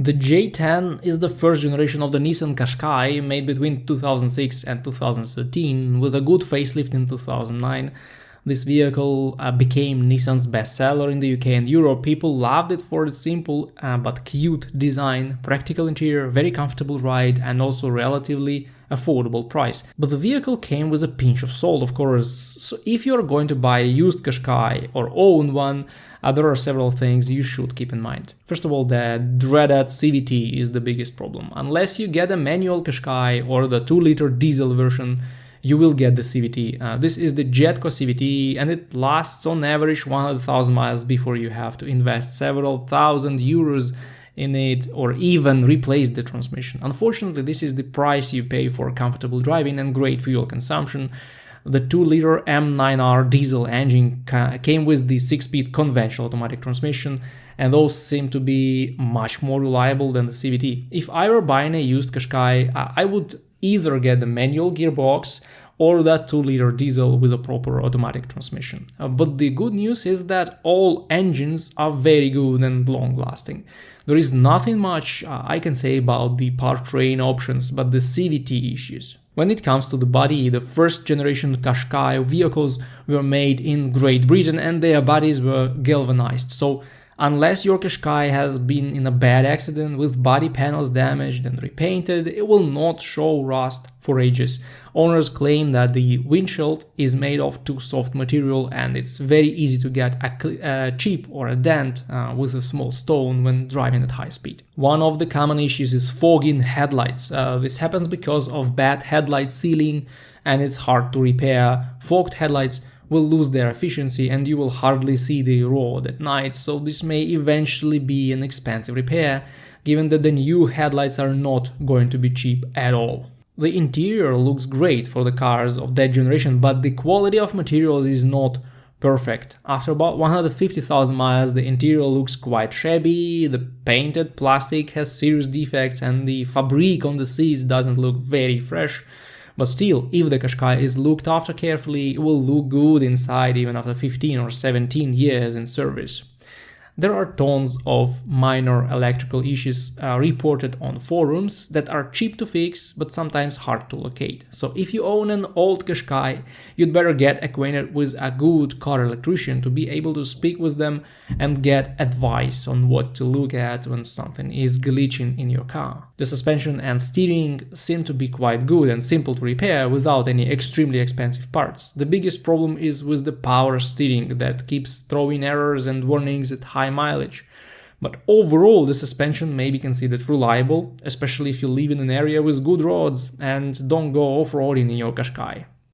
The J10 is the first generation of the Nissan Qashqai, made between 2006 and 2013, with a good facelift in 2009. This vehicle became Nissan's bestseller in the UK and Europe. People loved it for its simple but cute design, practical interior, very comfortable ride, and also relatively affordable price. But the vehicle came with a pinch of salt, of course. So if you're going to buy a used Qashqai or own one, there are several things you should keep in mind. First of all, the dreaded CVT is the biggest problem. Unless you get a manual Qashqai or the 2-liter diesel version, you will get the CVT. This is the J10 CVT, and it lasts on average 100,000 miles before you have to invest several thousand euros in it or even replace the transmission. Unfortunately, this is the price you pay for comfortable driving and great fuel consumption. The 2-liter M9R diesel engine came with the 6-speed conventional automatic transmission, and those seem to be much more reliable than the CVT. If I were buying a used Qashqai, I would either get the manual gearbox or that 2-liter diesel with a proper automatic transmission. But the good news is that all engines are very good and long-lasting. There is nothing much I can say about the powertrain options, but the CVT issues. When it comes to the body, the first generation Qashqai vehicles were made in Great Britain and their bodies were galvanized. So unless your Qashqai has been in a bad accident with body panels damaged and repainted, it will not show rust for ages. Owners claim that the windshield is made of too soft material and it's very easy to get a chip or a dent with a small stone when driving at high speed. One of the common issues is fog in headlights. This happens because of bad headlight sealing and it's hard to repair. Fogged headlights will lose their efficiency and you will hardly see the road at night, so this may eventually be an expensive repair, given that the new headlights are not going to be cheap at all. The interior looks great for the cars of that generation, but the quality of materials is not perfect. After about 150,000 miles, the interior looks quite shabby, the painted plastic has serious defects and the fabric on the seats doesn't look very fresh. But still, if the Qashqai is looked after carefully, it will look good inside even after 15 or 17 years in service. There are tons of minor electrical issues reported on forums that are cheap to fix but sometimes hard to locate. So if you own an old Qashqai, you'd better get acquainted with a good car electrician to be able to speak with them and get advice on what to look at when something is glitching in your car. The suspension and steering seem to be quite good and simple to repair without any extremely expensive parts. The biggest problem is with the power steering that keeps throwing errors and warnings at high mileage. But overall, the suspension may be considered reliable, especially if you live in an area with good roads and don't go off-roading in your Qashqai.